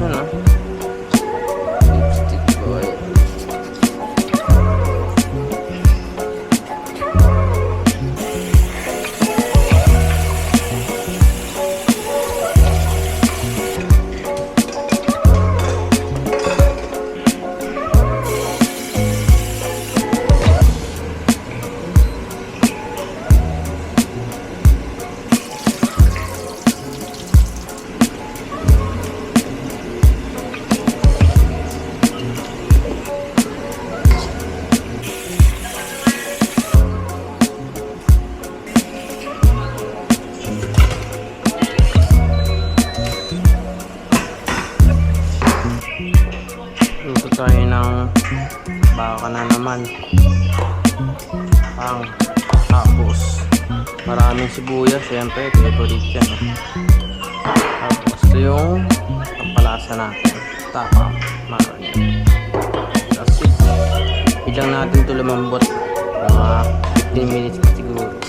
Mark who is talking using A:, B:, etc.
A: yun ah. Lipstick boy. Luto tayo ng baka na naman. Tapos maraming sibuyas, siyempre favorite yan. Tapos ito yung pampalasa natin. Tapos maraming. That's it. Ilang natin ito lumambot. Mga 15 minutes siguro.